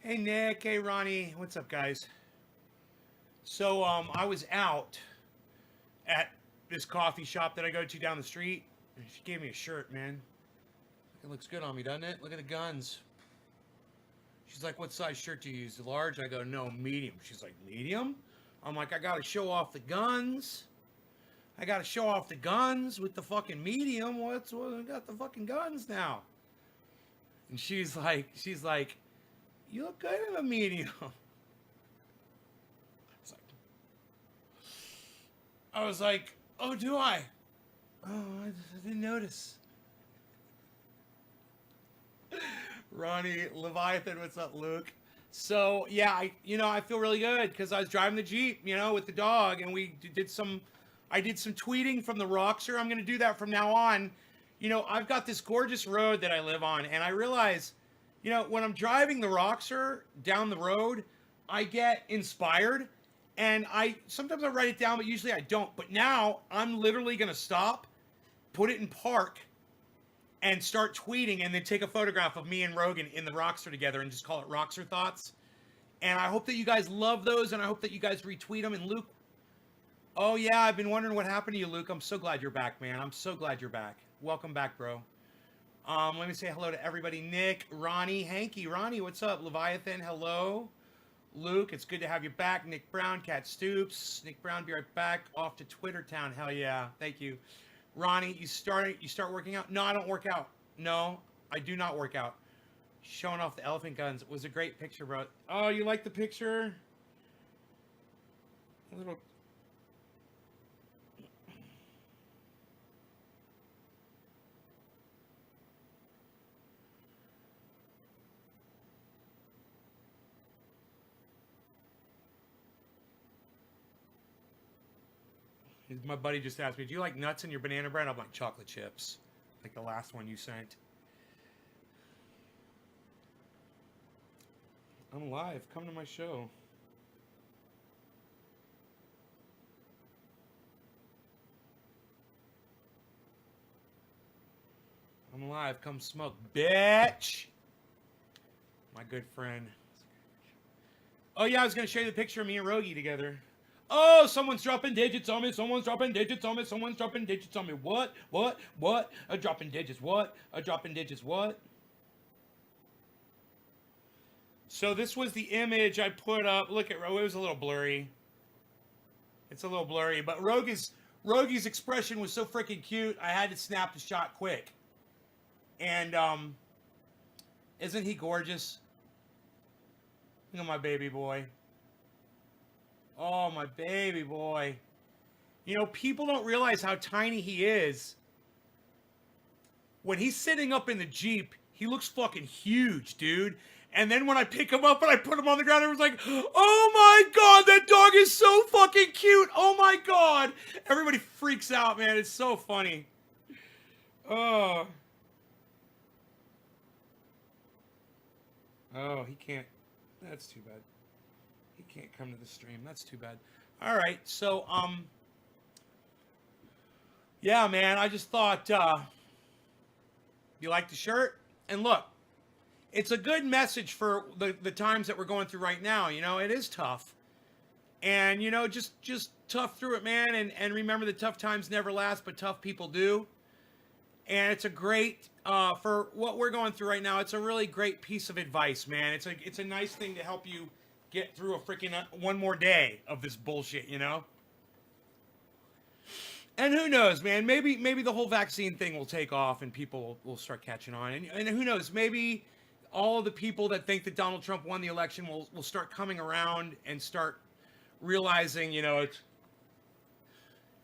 Hey Nick, hey Ronnie, what's up guys? So I was out at this coffee shop that I go to down the street, and she gave me a shirt, man. It looks good on me, doesn't it? Look at the guns. She's like, "What size shirt do you use? Large?" I go, "No, medium." She's like, "Medium?" I'm like, "I gotta show off the guns. I gotta show off the guns with the fucking medium. I got the fucking guns now?" And she's like, "You look good in a medium." It's like, I was like, "Oh, do I? Oh, I didn't notice." Ronnie, Leviathan, what's up, Luke? So yeah, I feel really good because I was driving the Jeep, with the dog, and I did some tweeting from the Roxer. I'm gonna do that from now on. I've got this gorgeous road that I live on, and I realize, when I'm driving the Roxer down the road, I get inspired, and I sometimes I write it down, but usually I don't. But now I'm literally gonna stop, put it in park, and start tweeting and then take a photograph of me and Rogan in the Rockster together and just call it Rockster Thoughts. And I hope that you guys love those, and I hope that you guys retweet them. And Luke, oh yeah, I've been wondering what happened to you, Luke. I'm so glad you're back, man. I'm so glad you're back. Welcome back, bro. Let me say hello to everybody. Nick, Ronnie, Hanky, Ronnie, what's up? Leviathan, hello. Luke, it's good to have you back. Nick Brown, Cat Stoops. Nick Brown, be right back. Off to Twitter Town. Hell yeah. Thank you. Ronnie, you start working out? No, I don't work out. No, I do not work out. Showing off the elephant guns. It was a great picture, bro. Oh, you like the picture? A little. My buddy just asked me, "Do you like nuts in your banana bread?" I'm like, "Chocolate chips," like the last one you sent. I'm live. Come to my show. I'm live. Come smoke, bitch. My good friend. Oh yeah, I was gonna show you the picture of me and Rogie together. Oh, someone's dropping digits on me. Someone's dropping digits on me. Someone's dropping digits on me. What? What? What? A dropping digits. What? A dropping digits. What? So this was the image I put up. Look at Rogue. It was a little blurry. It's a little blurry, but Rogi's expression was so freaking cute. I had to snap the shot quick. And isn't he gorgeous? Look at my baby boy. Oh, my baby boy. People don't realize how tiny he is. When he's sitting up in the Jeep, he looks fucking huge, dude. And then when I pick him up and I put him on the ground, everyone's like, "Oh my god, that dog is so fucking cute. Oh my god." Everybody freaks out, man. It's so funny. Oh. Oh, he can't. That's too bad. He can't come to the stream. That's too bad. All right. So, yeah, man, I just thought, you like the shirt? And look, it's a good message for the times that we're going through right now. It is tough. And, just tough through it, man. And remember, the tough times never last, but tough people do. And it's a great, for what we're going through right now, it's a really great piece of advice, man. It's a nice thing to help you get through a freaking one more day of this bullshit, And who knows, man? Maybe the whole vaccine thing will take off and people will start catching on. And who knows? Maybe all of the people that think that Donald Trump won the election will start coming around and start realizing,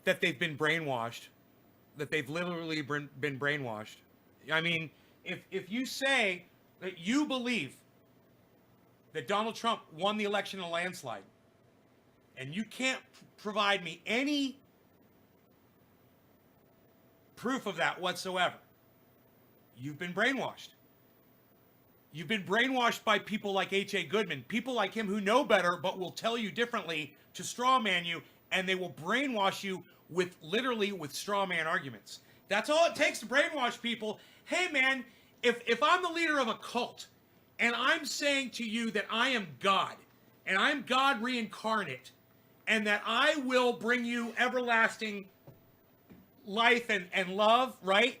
that they've been brainwashed, that they've literally been brainwashed. I mean, if you say that you believe that Donald Trump won the election in a landslide, and you can't provide me any proof of that whatsoever, you've been brainwashed. You've been brainwashed by people like H.A. Goodman, people like him who know better but will tell you differently to straw man you, and they will brainwash you with straw man arguments. That's all it takes to brainwash people. Hey man, if I'm the leader of a cult And I'm saying to you that I am God, and I'm God reincarnate, and that I will bring you everlasting life and love, right?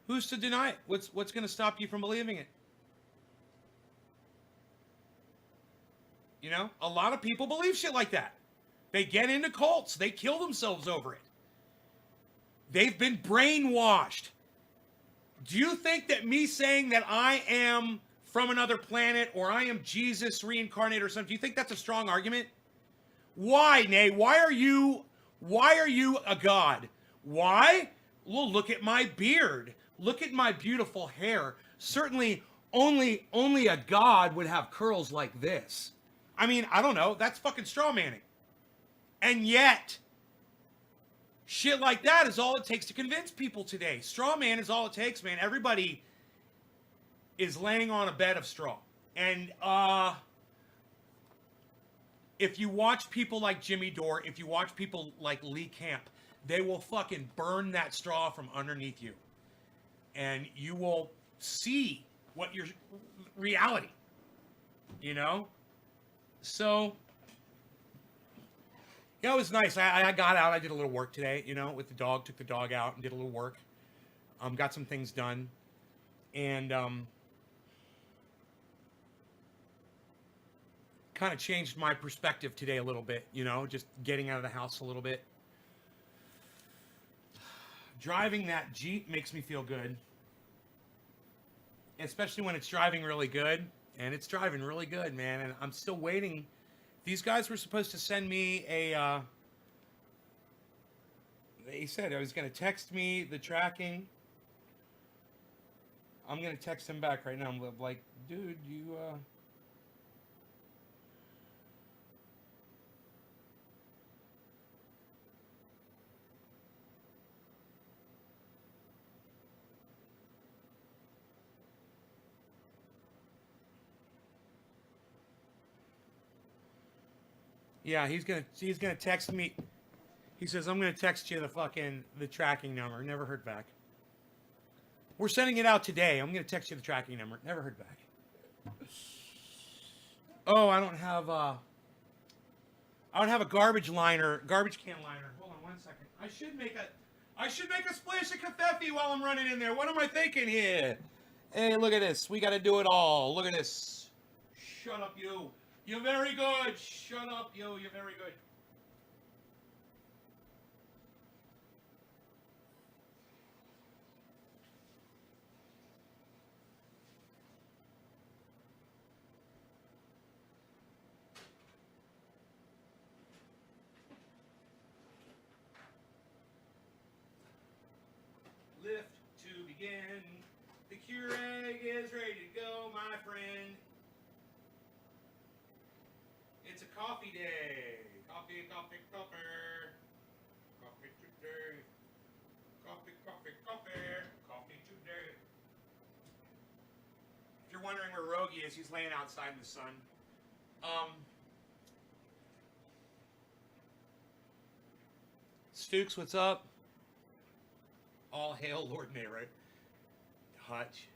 Who's to deny it? What's going to stop you from believing it? You know, a lot of people believe shit like that. They get into cults. They kill themselves over it. They've been brainwashed. Do you think that me saying that I am from another planet or I am Jesus reincarnated or something, do you think that's a strong argument? Why, Nay? Why are you a god? Why? Well, look at my beard. Look at my beautiful hair. Certainly only a god would have curls like this. I mean, I don't know. That's fucking straw manning. And yet, shit like that is all it takes to convince people today. Straw man is all it takes, man. Everybody is laying on a bed of straw. And if you watch people like Jimmy Dore, if you watch people like Lee Camp, they will fucking burn that straw from underneath you. And you will see what your reality, you know? So, yeah, it was nice. I got out. I did a little work today, you know, with the dog. Took the dog out and did a little work. Got some things done. And kind of changed my perspective today a little bit, you know, just getting out of the house a little bit. Driving that Jeep makes me feel good. Especially when it's driving really good. And it's driving really good, man. And I'm still waiting. These guys were supposed to send me a... they said I was going to text me the tracking. I'm going to text him back right now. I'm like, dude, you... Yeah, he's gonna text me. He says, I'm gonna text you the tracking number. Never heard back. We're sending it out today. I'm gonna text you the tracking number. Never heard back. Oh, I don't have a garbage can liner. Hold on one second. I should make a splash of kefefe while I'm running in there. What am I thinking here? Hey, look at this. We gotta do it all. Look at this. Shut up, you. You're very good. Shut up, you. You're very good. Lift to begin. The Keurig is ready to go, my friend. It's a coffee day. Coffee, coffee, coffee. Coffee today. Coffee, coffee, coffee. Coffee today. If you're wondering where Rogie is, he's laying outside in the sun. Stukes, what's up? All hail Lord Nero. Hutch.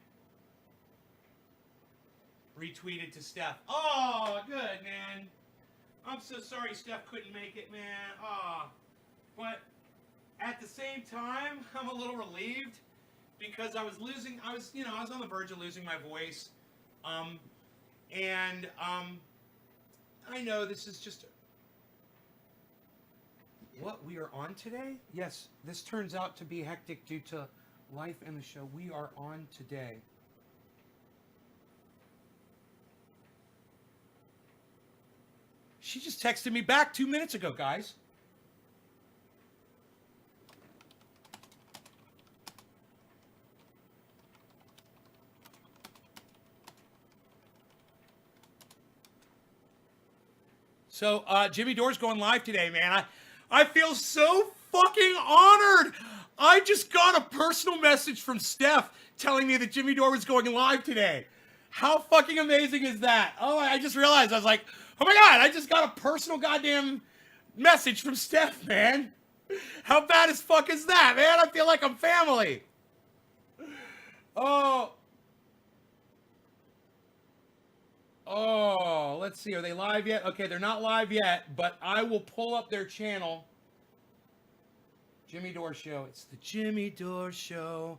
Retweeted to Steph. Oh, good, man. I'm so sorry Steph couldn't make it, man. But at the same time, I'm a little relieved because I was on the verge of losing my voice. I know this is just what we are on today. Yes, this turns out to be hectic due to life and the show. We are on today. She just texted me back 2 minutes ago, guys. So, Jimmy Dore's going live today, man. I feel so fucking honored. I just got a personal message from Steph telling me that Jimmy Dore was going live today. How fucking amazing is that? Oh, I just realized. I was like, oh my God, I just got a personal goddamn message from Steph, man. How bad as fuck is that, man? I feel like I'm family. Oh. Oh, let's see. Are they live yet? Okay, they're not live yet, but I will pull up their channel. Jimmy Dore Show. It's the Jimmy Dore Show.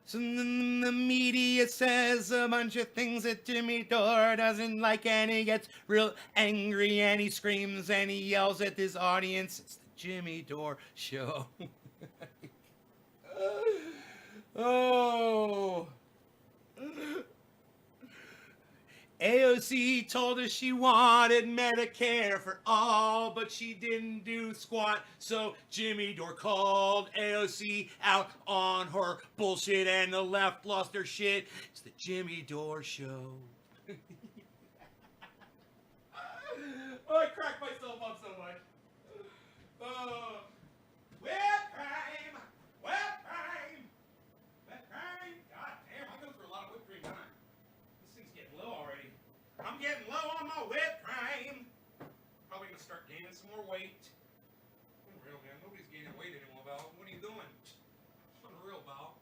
So the media says a bunch of things that Jimmy Dore doesn't like, and he gets real angry, and he screams, and he yells at his audience. It's the Jimmy Dore Show. Oh. AOC told us she wanted Medicare for all, but she didn't do squat. So Jimmy Dore called AOC out on her bullshit, and the left lost their shit. It's the Jimmy Dore Show. Oh, I cracked myself up so much. Oh. Whip cream! Whip cream! Whip cream! God damn, I go through a lot of whipped cream, don't I? This thing's getting low already. I'm getting low on my whipped cream. Probably gonna start gaining some more weight. Unreal, man. Nobody's gaining weight anymore, Val. What are you doing? Unreal, Val.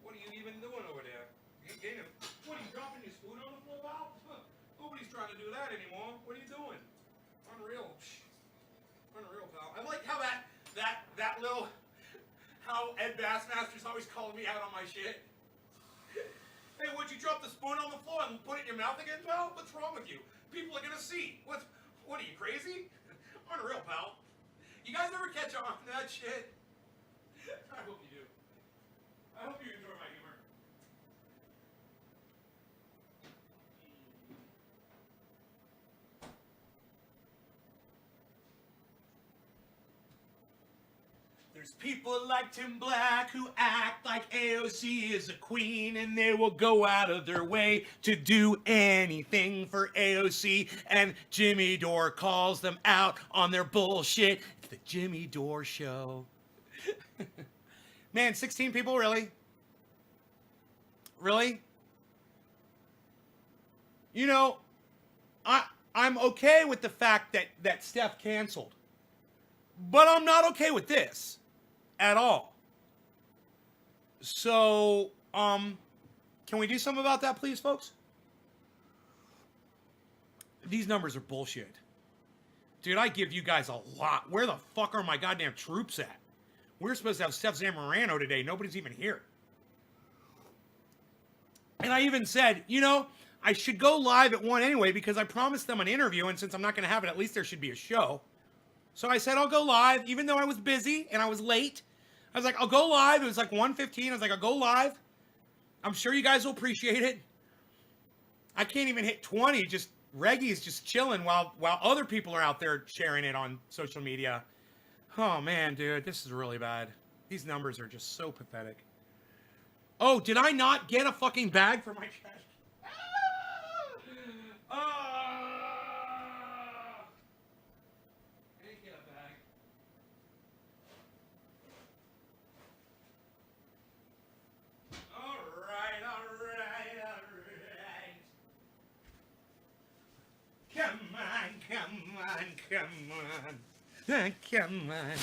What are you even doing over there? You ain't gaining. What are you dropping your spoon on the floor, Val? Nobody's trying to do that anymore. What are you doing? Unreal. Unreal, Val. I like how that little, how Ed Bassmaster's always calling me out on my shit. Hey, would you drop the spoon on the floor and put it in your mouth again, pal? What's wrong with you? People are gonna see. What are you, crazy? Unreal, pal. You guys ever catch on to that shit? I hope you do. I hope you enjoy my humor. There's people like Tim Black who act like AOC is a queen, and they will go out of their way to do anything for AOC, and Jimmy Dore calls them out on their bullshit. It's the Jimmy Dore Show. Man, 16 people, really? Really? You know, I'm okay with the fact that Steph canceled, but I'm not okay with this at all. So, can we do something about that, please, folks? These numbers are bullshit. Dude, I give you guys a lot. Where the fuck are my goddamn troops at? We're supposed to have Stef Zamorano today. Nobody's even here. And I even said, you know, I should go live at 1 anyway because I promised them an interview, and since I'm not going to have it, at least there should be a show. So I said I'll go live, even though I was busy and I was late. I was like, I'll go live. It was like 1:15. I was like, I'll go live. I'm sure you guys will appreciate it. I can't even hit 20. Just Reggie's just chilling while other people are out there sharing it on social media. Oh, man, dude, this is really bad. These numbers are just so pathetic. Oh, did I not get a fucking bag for my trash? Come on.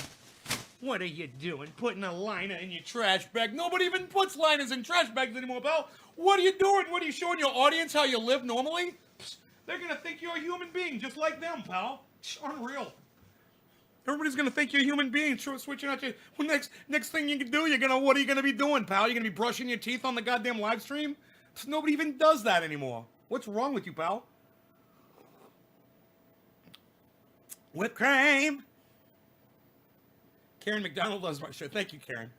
What are you doing? Putting a liner in your trash bag? Nobody even puts liners in trash bags anymore, pal. What are you doing? What are you showing your audience how you live normally? They're gonna think you're a human being just like them, pal. Unreal. Everybody's gonna think you're a human being. Switching out your next thing you can do, what are you gonna be doing, pal? You're gonna be brushing your teeth on the goddamn live stream? Nobody even does that anymore. What's wrong with you, pal? Whipped cream. Karen McDonald loves my show. Thank you, Karen.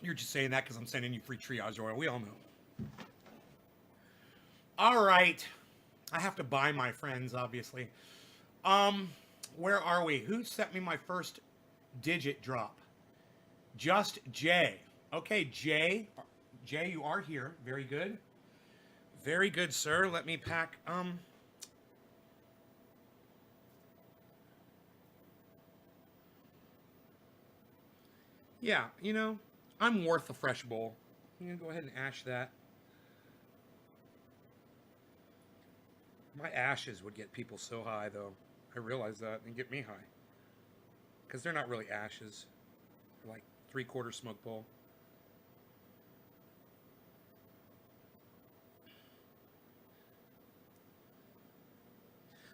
You're just saying that because I'm sending you free triage oil. We all know. All right. I have to buy my friends, obviously. Where are we? Who sent me my first digit drop? Just Jay. Okay, Jay. Jay, you are here. Very good. Very good, sir. Let me pack. Yeah, you know, I'm worth a fresh bowl. I'm going to go ahead and ash that. My ashes would get people so high, though. I realize that, and get me high. Because they're not really ashes. They're like 3/4 smoke bowl.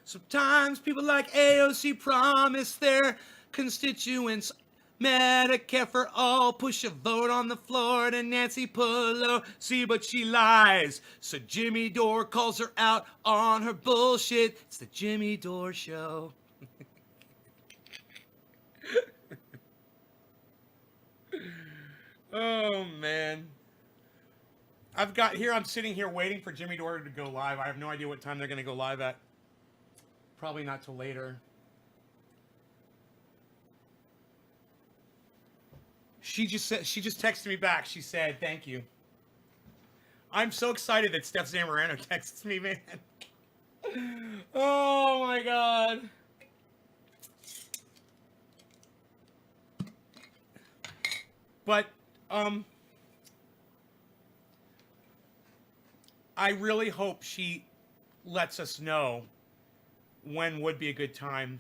Sometimes people like AOC promise their constituents Medicare for all, push a vote on the floor to Nancy Pelosi, but she lies. So Jimmy Dore calls her out on her bullshit. It's the Jimmy Dore Show. Oh, man. I'm sitting here waiting for Jimmy Dore to go live. I have no idea what time they're going to go live at. Probably not till later. She just texted me back. She said, "Thank you." I'm so excited that Stef Zamorano texts me, man. Oh my god. But I really hope she lets us know when would be a good time.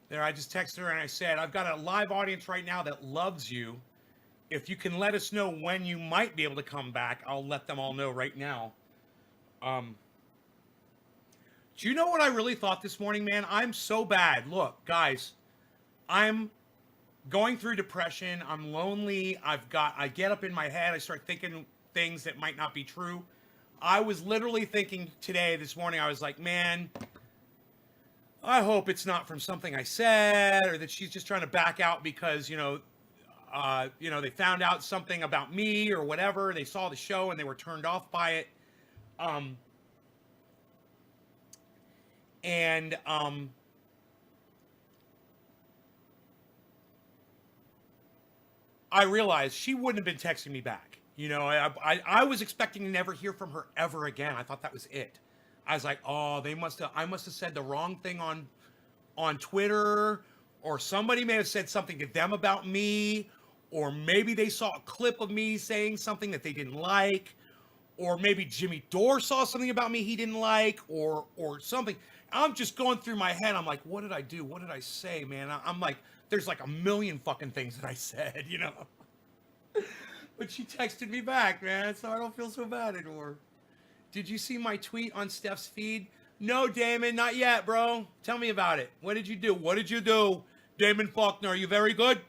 There, I just texted her and I said, "I've got a live audience right now that loves you. If you can let us know when you might be able to come back, I'll let them all know right now." Do you know what I really thought this morning, man? I'm so bad. Look, guys, I'm going through depression. I'm lonely. I get up in my head. I start thinking things that might not be true. I was literally thinking this morning, I was like, man, I hope it's not from something I said, or that she's just trying to back out because, they found out something about me or whatever. They saw the show and they were turned off by it. I realized she wouldn't have been texting me back. I was expecting to never hear from her ever again. I thought that was it. I was like, oh, I must have said the wrong thing on Twitter, or somebody may have said something to them about me, or maybe they saw a clip of me saying something that they didn't like, or maybe Jimmy Dore saw something about me he didn't like, or something. I'm just going through my head. I'm like, what did I do? What did I say, man? I'm like, there's like a million fucking things that I said, But she texted me back, man, so I don't feel so bad anymore. Did you see my tweet on Stef's feed? No, Damon, not yet, bro. Tell me about it. What did you do? What did you do? Damon Faulkner, are you very good?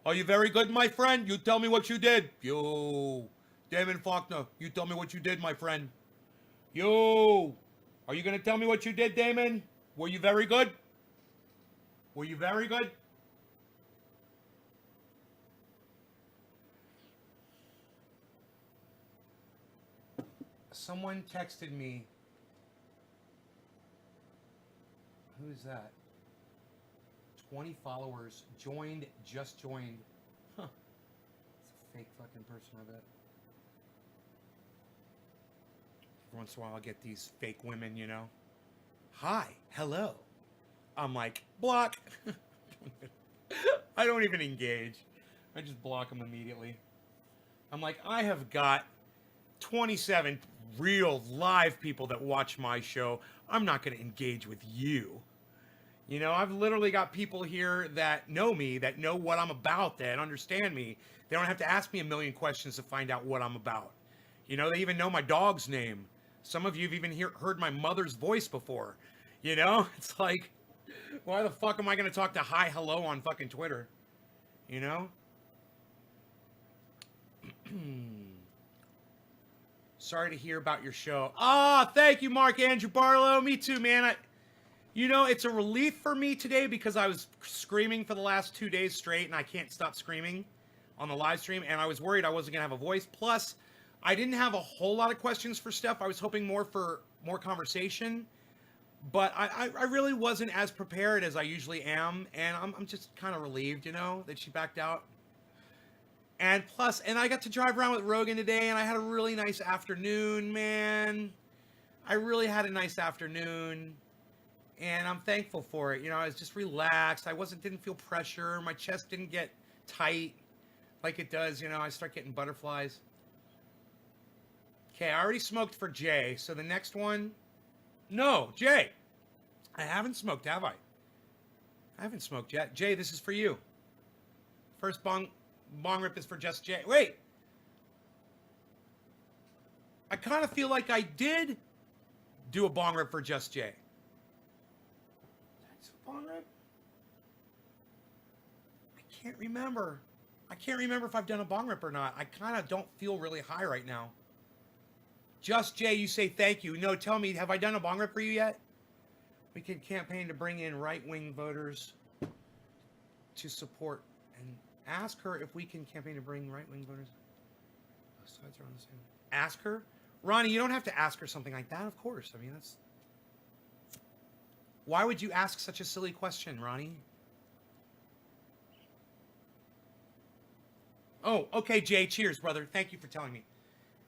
Are you very good, my friend? You tell me what you did. Yo. Damon Faulkner, you tell me what you did, my friend. Yo. Are you going to tell me what you did, Damon? Were you very good? Were you very good? Someone texted me. Who is that? 20 followers. Just joined. Huh. It's a fake fucking person, I bet. Every once in a while, I'll get these fake women, Hi, hello. I'm like, block. I don't even engage. I just block them immediately. I'm like, I have got 27 real live people that watch my show. I'm not going to engage with you. I've literally got people here that know me, that know what I'm about, that understand me. They don't have to ask me a million questions to find out what I'm about. They even know my dog's name. Some of you have even heard my mother's voice before. It's like, why the fuck am I going to talk to hi, hello on fucking Twitter? Sorry to hear about your show. Ah, thank you, Mark Andrew Barlow. Me too, man. You know, it's a relief for me today because I was screaming for the last 2 days straight, and I can't stop screaming on the live stream, and I was worried I wasn't going to have a voice. Plus, I didn't have a whole lot of questions for Steph. I was hoping more for more conversation, but I really wasn't as prepared as I usually am, and I'm just kind of relieved, you know, that she backed out. And plus, and I got to drive around with Rogan today, and I had a really nice afternoon, man. I really had a nice afternoon, and I'm thankful for it. You know, I was just relaxed. Didn't feel pressure. My chest didn't get tight like it does, you know. I start getting butterflies. Okay, I already smoked for Jay, so the next one... No, Jay. I haven't smoked, have I? I haven't smoked yet. Jay, this is for you. First bong rip is for just Jay. Wait. I kind of feel like I did do a bong rip for just Jay. That's a bong rip? I can't remember. I can't remember if I've done a bong rip or not. I kind of don't feel really high right now. Just Jay, you say thank you. No, tell me, have I done a bong rip for you yet? We can campaign to bring in right-wing voters to support and ask her if we can campaign to bring right-wing voters. Both sides are on the same. Ask her? Ronnie, you don't have to ask her something like that, of course. I mean, that's... Why would you ask such a silly question, Ronnie? Oh, okay, Jay. Cheers, brother. Thank you for telling me.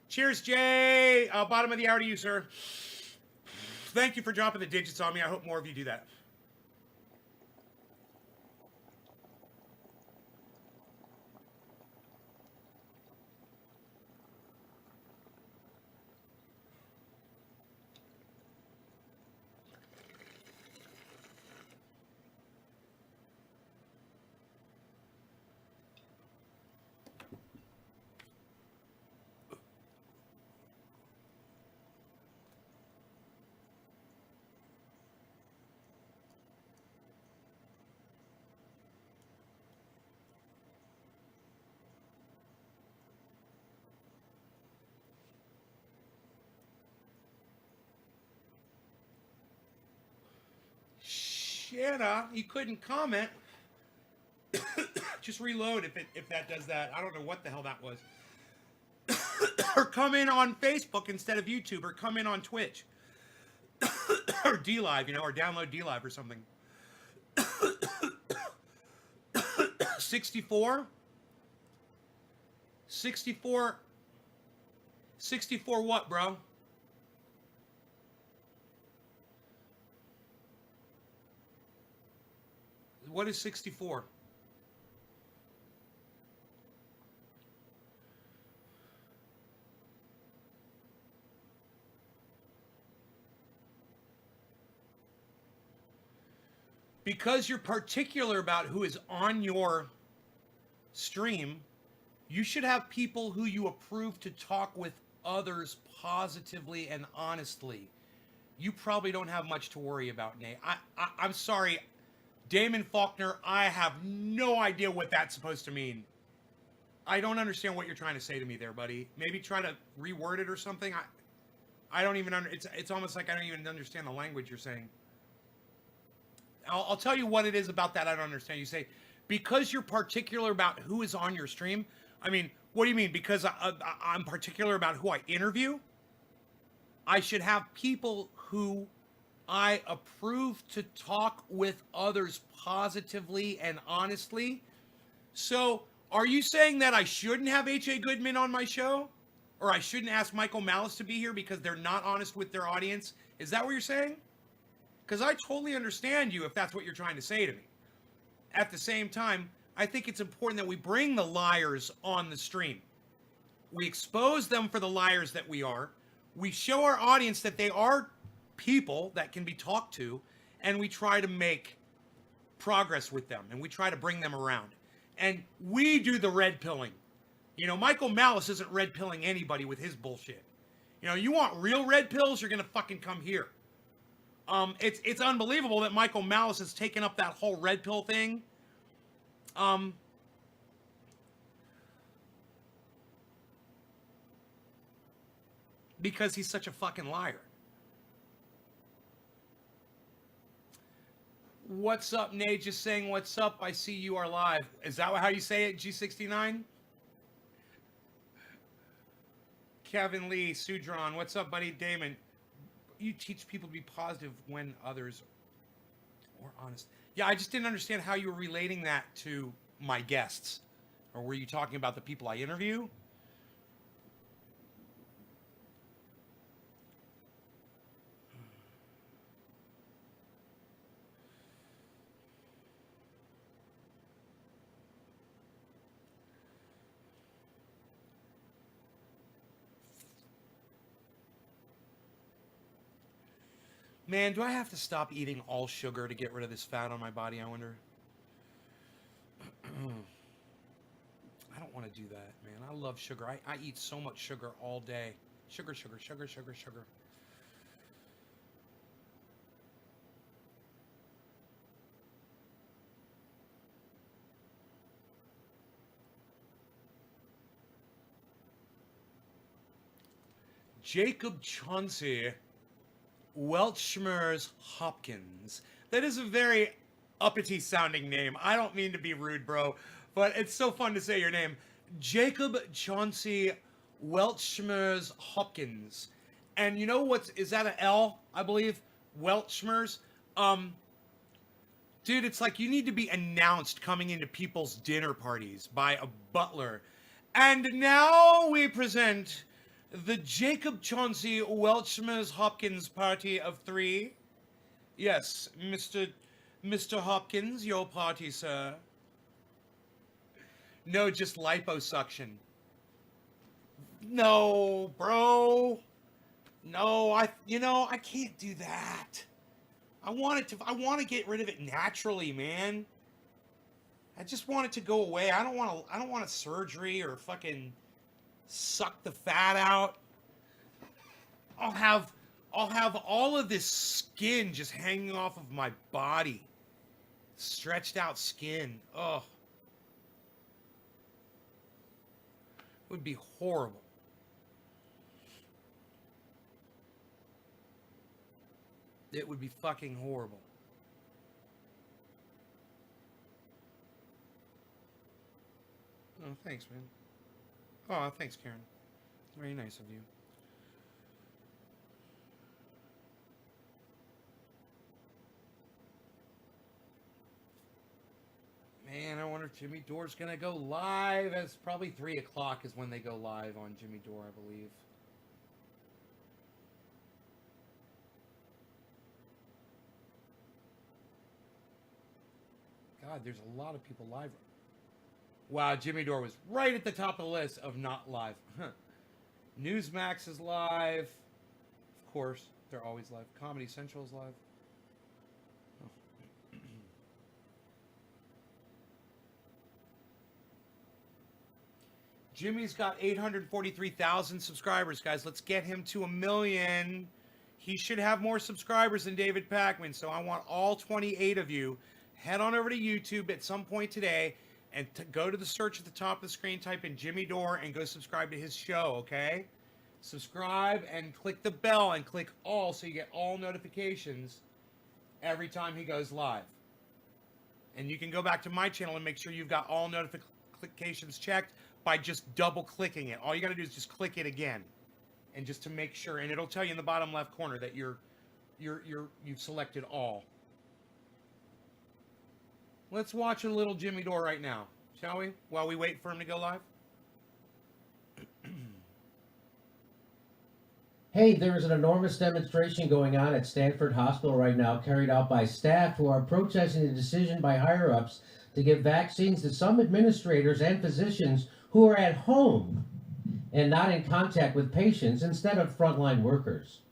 Cheers, Jay. Bottom of the hour to you, sir. Thank you for dropping the digits on me. I hope more of you do that. Shanna, you couldn't comment. Just reload if that does that. I don't know what the hell that was. Or come in on Facebook instead of YouTube, or come in on Twitch. Or D-Live, you know, or download D-Live or something. 64? 64? 64 what, bro? What is 64? Because you're particular about who is on your stream, you should have people who you approve to talk with others positively and honestly. You probably don't have much to worry about, Nate. I'm sorry, Damon Faulkner, I have no idea what that's supposed to mean. I don't understand what you're trying to say to me there, buddy. Maybe try to reword it or something. I don't even it's almost like I don't even understand the language you're saying. I'll tell you what it is about that I don't understand. You say, because you're particular about who is on your stream. I mean, what do you mean? Because I'm particular about who I interview? I should have people who I approve to talk with others positively and honestly. So, are you saying that I shouldn't have H.A. Goodman on my show? Or I shouldn't ask Michael Malice to be here because they're not honest with their audience? Is that what you're saying? Because I totally understand you if that's what you're trying to say to me. At the same time, I think it's important that we bring the liars on the stream. We expose them for the liars that we are. We show our audience that they are people that can be talked to, and we try to make progress with them, and we try to bring them around. And we do the red pilling. You know, Michael Malice isn't red pilling anybody with his bullshit. You know, you want real red pills, you're gonna fucking come here. It's unbelievable that Michael Malice has taken up that whole red pill thing. because he's such a fucking liar. What's up, Nate? Just saying what's up. I see you are live. Is that how you say it, G69? Kevin Lee, Sudron. What's up, buddy? Damon. You teach people to be positive when others are honest. Yeah, I just didn't understand how you were relating that to my guests. Or were you talking about the people I interview? Man, do I have to stop eating all sugar to get rid of this fat on my body, I wonder? I don't want to do that, man. I love sugar. I eat so much sugar all day. Sugar, sugar, sugar, sugar, sugar. Jacob Chauncey Welchmers Hopkins. That is a very uppity sounding name. I don't mean to be rude, bro, but it's so fun to say your name. Jacob Chauncey Welchmers Hopkins. And you know what's, is that an L, I believe? Welchmers? Dude, it's like you need to be announced coming into people's dinner parties by a butler. And now we present the Jacob Chauncey Welchmers Hopkins party of 3. Yes, Mr. Hopkins, your party, sir. No, just liposuction. No, bro. No, I can't do that. I want to get rid of it naturally, man. I just want it to go away. I don't want a surgery or fucking suck the fat out. I'll have all of this skin just hanging off of my body. Stretched out skin. Oh. It would be horrible. It would be fucking horrible. Oh, thanks, man. Oh, thanks, Karen. Very nice of you. Man, I wonder if Jimmy Dore's gonna go live. It's probably 3 o'clock is when they go live on Jimmy Dore, I believe. God, there's a lot of people live. Wow, Jimmy Dore was right at the top of the list of not live. Newsmax is live. Of course, they're always live. Comedy Central is live. Oh. Jimmy's got 843,000 subscribers, guys. Let's get him to 1 million. He should have more subscribers than David Pakman, so I want all 28 of you. Head on over to YouTube at some point today and go to the search at the top of the screen, type in Jimmy Dore, and go subscribe to his show, okay? Subscribe and click the bell and click all so you get all notifications every time he goes live. And you can go back to my channel and make sure you've got all notifications checked by just double clicking it. All you got to do is just click it again, and just to make sure, and it'll tell you in the bottom left corner that you've selected all. Let's watch a little Jimmy Dore right now, shall we? While we wait for him to go live. Hey, there is an enormous demonstration going on at Stanford Hospital right now, carried out by staff who are protesting the decision by higher-ups to give vaccines to some administrators and physicians who are at home and not in contact with patients instead of frontline workers.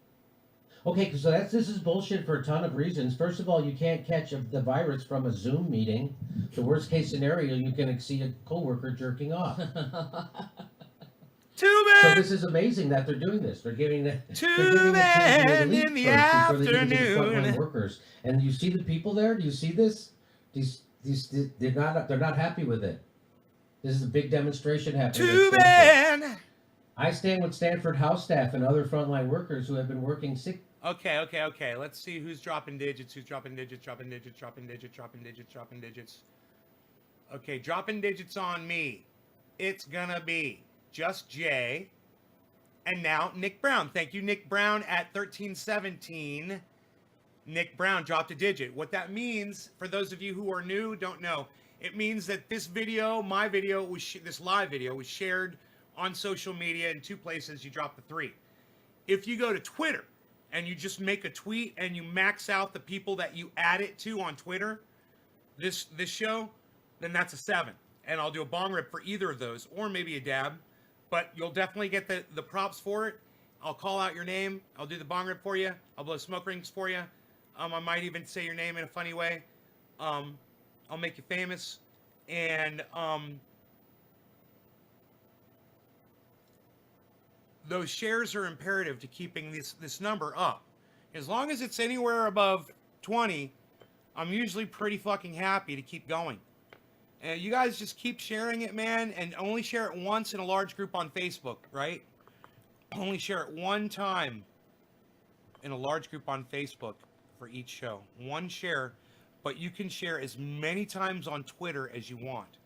Okay, so this is bullshit for a ton of reasons. First of all, you can't catch the virus from a Zoom meeting. The worst case scenario, you can see a coworker jerking off. Too bad. So this is amazing that they're doing this. They're giving the Too bad in the afternoon. Workers. And you see the people there. Do you see this? They're not happy with it. This is a big demonstration happening. Too bad. I stand with Stanford House staff and other frontline workers who have been working sick. Okay. Let's see who's dropping digits. Who's dropping digits? Dropping digits. Dropping digits. Dropping digits. Dropping digits. Okay, dropping digits on me. It's gonna be just Jay. And now Nick Brown. Thank you, Nick Brown at 1317. Nick Brown dropped a digit. What that means, for those of you who are new, don't know, it means that this video, my video, this live video was shared on social media in 2 places. You drop the 3. If you go to Twitter and you just make a tweet and you max out the people that you add it to on Twitter, this show, then that's a 7. And I'll do a bong rip for either of those, or maybe a dab. But you'll definitely get the props for it. I'll call out your name. I'll do the bong rip for you. I'll blow smoke rings for you. I might even say your name in a funny way. I'll make you famous. And those shares are imperative to keeping this number up. As long as it's anywhere above 20, I'm usually pretty fucking happy to keep going. And you guys just keep sharing it, man, and only share it once in a large group on Facebook, right? Only share it one time in a large group on Facebook for each show. One share, but you can share as many times on Twitter as you want.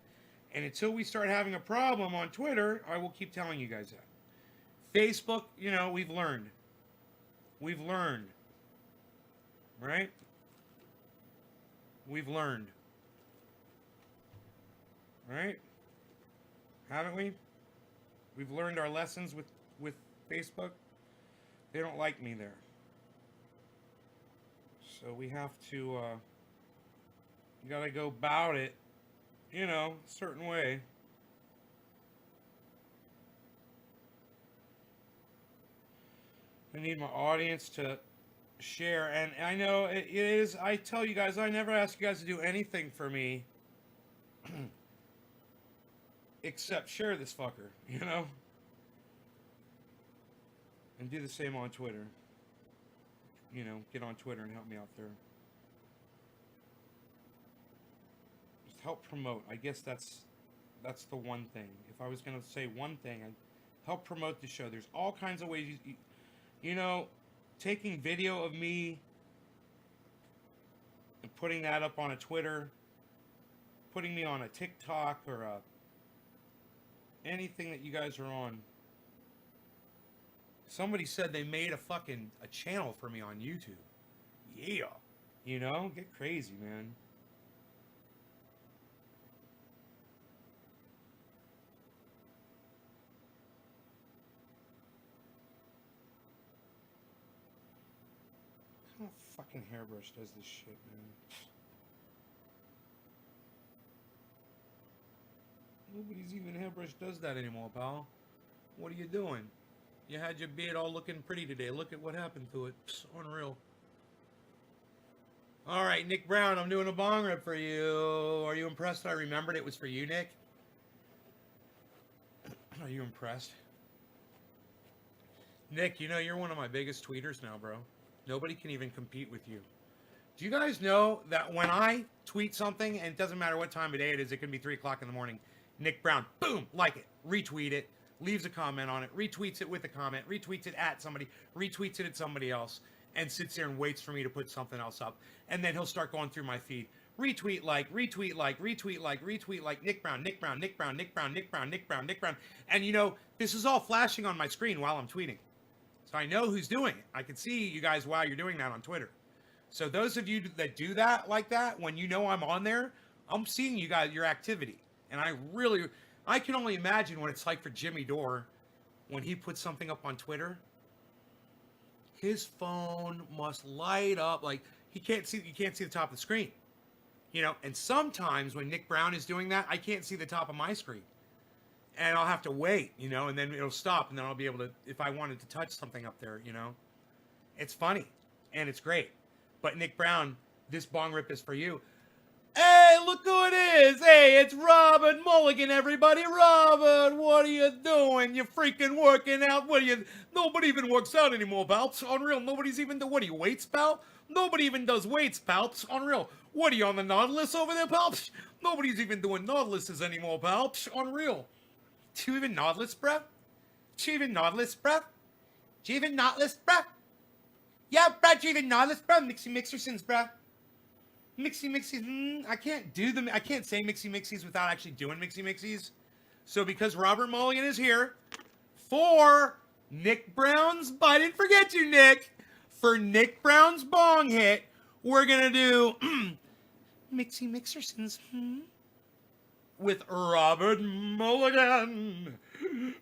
And until we start having a problem on Twitter, I will keep telling you guys that. Facebook, you know, we've learned. We've learned. Right? We've learned. Right? Haven't we? We've learned our lessons with Facebook. They don't like me there. So we have to, you gotta go about it, you know, a certain way. I need my audience to share, and I know it is, I tell you guys, I never ask you guys to do anything for me except share this fucker, you know? And do the same on Twitter. You know, get on Twitter and help me out there. Just help promote. I guess that's the one thing. If I was going to say one thing, I'd help promote the show. There's all kinds of ways, you know, taking video of me and putting that up on a Twitter, putting me on a TikTok or anything that you guys are on. Somebody said they made a channel for me on YouTube. Yeah. You know, get crazy, man. How fucking hairbrush does this shit, man? Nobody's even hairbrush does that anymore, pal. What are you doing? You had your beard all looking pretty today. Look at what happened to it. Psst, unreal. All right, Nick Brown, I'm doing a bong rip for you. Are you impressed that I remembered it was for you, Nick? Are you impressed? Nick, you know you're one of my biggest tweeters now, bro. Nobody can even compete with you. Do you guys know that when I tweet something, and it doesn't matter what time of day it is, it can be 3 o'clock in the morning, Nick Brown, boom, like it, retweet it, leaves a comment on it, retweets it with a comment, retweets it at somebody, retweets it at somebody else, and sits there and waits for me to put something else up. And then he'll start going through my feed. Retweet like, retweet like, retweet like, retweet like, Nick Brown, Nick Brown, Nick Brown, Nick Brown, Nick Brown, Nick Brown, Nick Brown. And you know, this is all flashing on my screen while I'm tweeting. So I know who's doing it. I can see you guys while you're doing that on Twitter. So those of you that do that like that, when you know I'm on there, I'm seeing you guys, your activity. And I can only imagine what it's like for Jimmy Dore when he puts something up on Twitter. His phone must light up like you can't see the top of the screen. You know, and sometimes when Nick Brown is doing that, I can't see the top of my screen. And I'll have to wait, you know, and then it'll stop, and then I'll be able to, if I wanted to touch something up there, you know. It's funny, and it's great. But Nick Brown, this bong rip is for you. Hey, look who it is. Hey, it's Robert Mulligan, everybody. Robert, what are you doing? You're freaking working out. Nobody even works out anymore, pal. It's unreal. Nobody's even, what are you, weights, pal? Nobody even does weights, pal. It's unreal. What are you, on the Nautilus over there, pal? Nobody's even doing Nautiluses anymore, pal. Unreal. Do you even Nautilus, bruh? Do you even Nautilus, bruh? Do you even Nautilus, bruh? Yeah, bruh, do you even Nautilus, bruh? Mixy Mixersons, bruh. Mixy Mixies, I can't say Mixy Mixies without actually doing Mixy Mixies. So because Robert Mulligan is here, for Nick Brown's, I didn't forget you, Nick. For Nick Brown's bong hit, we're gonna do Mixy Mixersons with Robert Mulligan.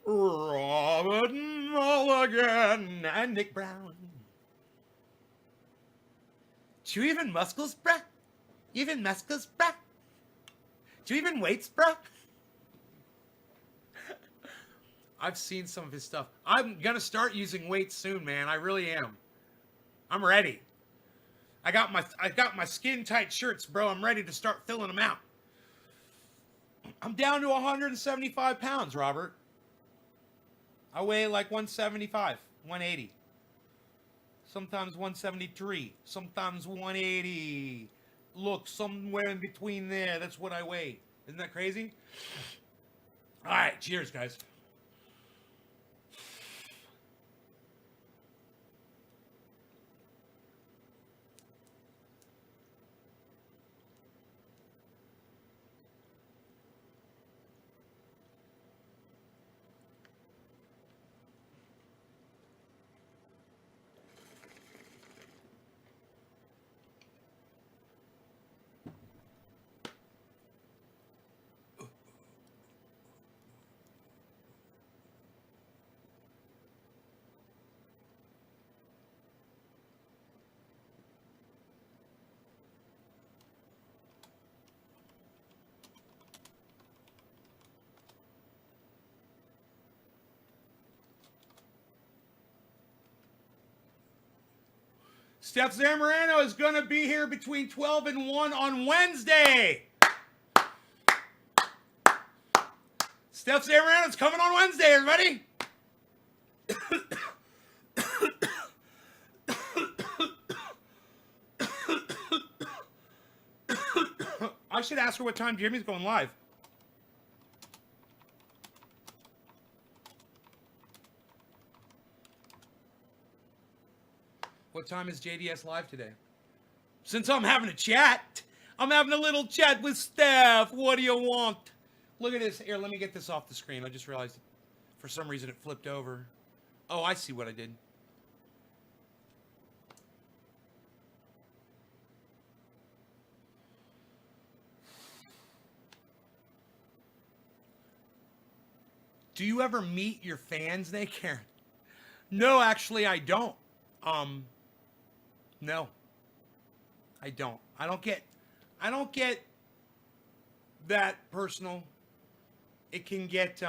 Robert Mulligan and Nick Brown. Do you even muscles, bruh? You even muscles, bruh? Do you even weights, bruh? I've seen some of his stuff. I'm gonna start using weights soon, man. I really am. I'm ready. I got my skin tight shirts, bro. I'm ready to start filling them out. I'm down to 175 pounds, Robert. I weigh like 175, 180. Sometimes 173, sometimes 180. Look, somewhere in between there. That's what I weigh. Isn't that crazy? All right, cheers, guys. Stef Zamorano is going to be here between 12 and 1 on Wednesday. Stef Zamorano's coming on Wednesday, everybody. I should ask her what time Jimmy's going live. What time is JDS live today? Since I'm having a chat, I'm having a little chat with Stef. What do you want? Look at this. Here, let me get this off the screen. I just realized for some reason it flipped over. Oh, I see what I did. Do you ever meet your fans, Nate Karen? No, actually, I don't. No. I don't. I don't get that personal. It can get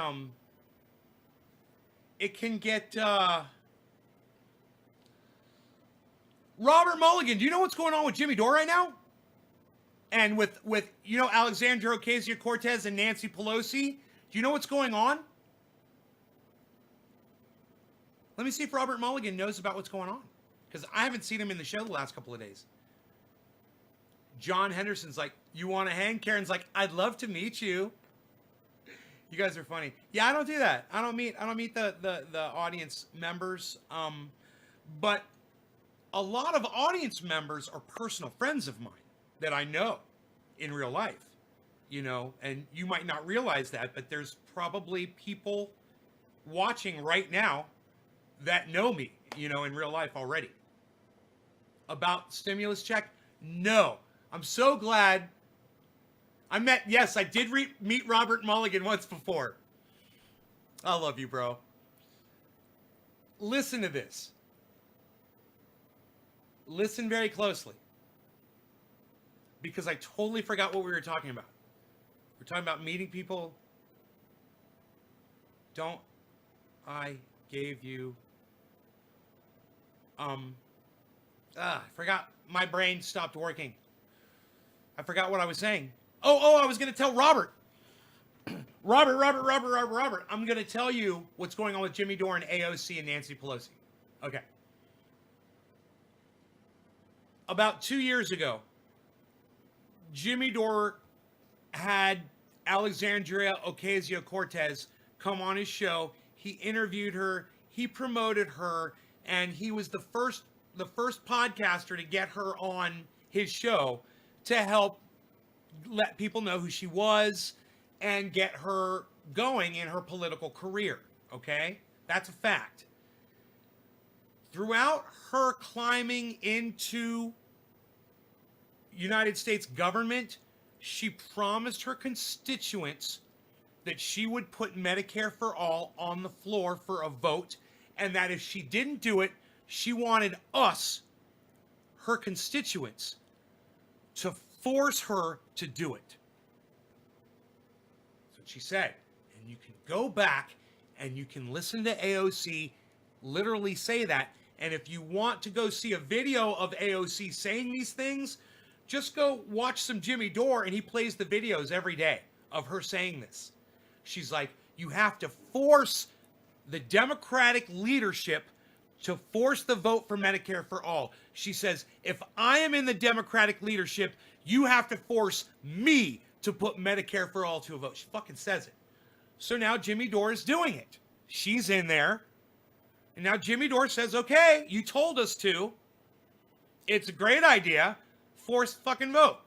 Robert Mulligan, do you know what's going on with Jimmy Dore right now? And with Alexandria Ocasio-Cortez and Nancy Pelosi? Do you know what's going on? Let me see if Robert Mulligan knows about what's going on. Because I haven't seen him in the show the last couple of days. John Henderson's like, you want to hang? Karen's like, I'd love to meet you. You guys are funny. Yeah, I don't do that. I don't meet the audience members. But a lot of audience members are personal friends of mine that I know in real life. And you might not realize that, but there's probably people watching right now that know me, in real life already. About stimulus check? No. I'm so glad I did meet Robert Mulligan once before. I love you, bro. Listen to this. Listen very closely. Because I totally forgot what we were talking about. We're talking about meeting people. Don't I gave you I forgot. My brain stopped working. I forgot what I was saying. I was going to tell Robert. Robert. I'm going to tell you what's going on with Jimmy Dore and AOC and Nancy Pelosi. Okay. About 2 years ago, Jimmy Dore had Alexandria Ocasio-Cortez come on his show He interviewed her. He promoted her, and he was the first podcaster to get her on his show to help let people know who she was and get her going in her political career. Okay? That's a fact. Throughout her climbing into United States government, she promised her constituents that she would put Medicare for all on the floor for a vote, and that if she didn't do it, she wanted us, her constituents, to force her to do it. That's what she said. And you can go back and you can listen to AOC literally say that. And if you want to go see a video of AOC saying these things, just go watch some Jimmy Dore, and he plays the videos every day of her saying this. She's like, you have to force the Democratic leadership to force the vote for Medicare for all. She says, if I am in the Democratic leadership, you have to force me to put Medicare for all to a vote. She fucking says it. So now Jimmy Dore is doing it. She's in there. And now Jimmy Dore says, okay, you told us to. It's a great idea. Force fucking vote.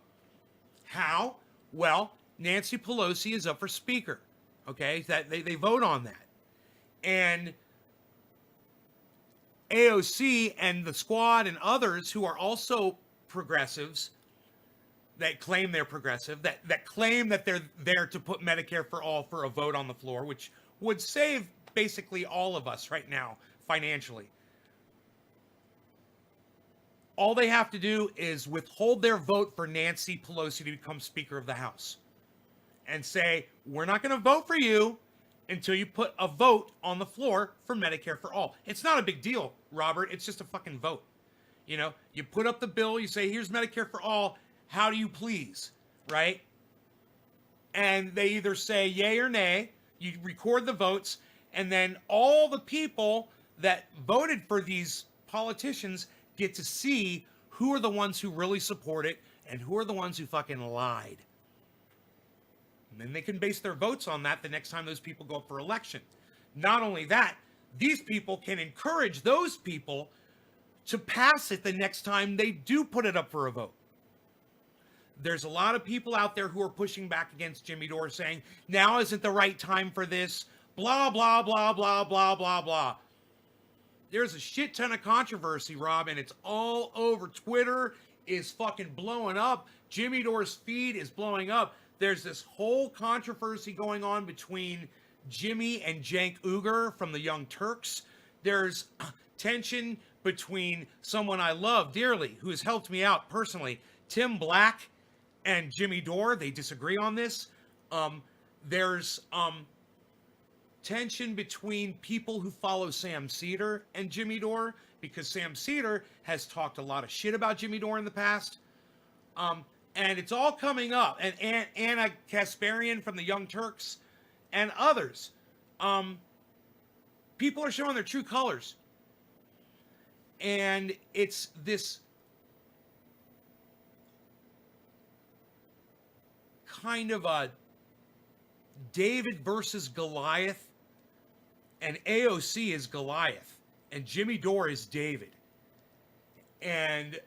How? Well, Nancy Pelosi is up for speaker. Okay? That they vote on that. And AOC and the squad and others who are also progressives that claim they're progressive, that claim that they're there to put Medicare for all for a vote on the floor, which would save basically all of us right now financially. All they have to do is withhold their vote for Nancy Pelosi to become Speaker of the House and say, we're not going to vote for you until you put a vote on the floor for Medicare for all. It's not a big deal, Robert. It's just a fucking vote. You know, you put up the bill, you say, here's Medicare for all. How do you please? Right? And they either say yay or nay. You record the votes, and then all the people that voted for these politicians get to see who are the ones who really support it and who are the ones who fucking lied. And then they can base their votes on that the next time those people go up for election. Not only that, these people can encourage those people to pass it the next time they do put it up for a vote. There's a lot of people out there who are pushing back against Jimmy Dore saying, now isn't the right time for this, blah, blah, blah, blah, blah, blah, blah. There's a shit ton of controversy, Rob, and it's all over. Twitter is fucking blowing up. Jimmy Dore's feed is blowing up. There's this whole controversy going on between Jimmy and Cenk Uygur from the Young Turks. There's tension between someone I love dearly, who has helped me out personally, Tim Black and Jimmy Dore. They disagree on this. There's tension between people who follow Sam Cedar and Jimmy Dore, because Sam Cedar has talked a lot of shit about Jimmy Dore in the past. And it's all coming up. And Anna Kasparian from the Young Turks and others. People are showing their true colors. And it's this kind of a David versus Goliath. And AOC is Goliath. And Jimmy Dore is David. And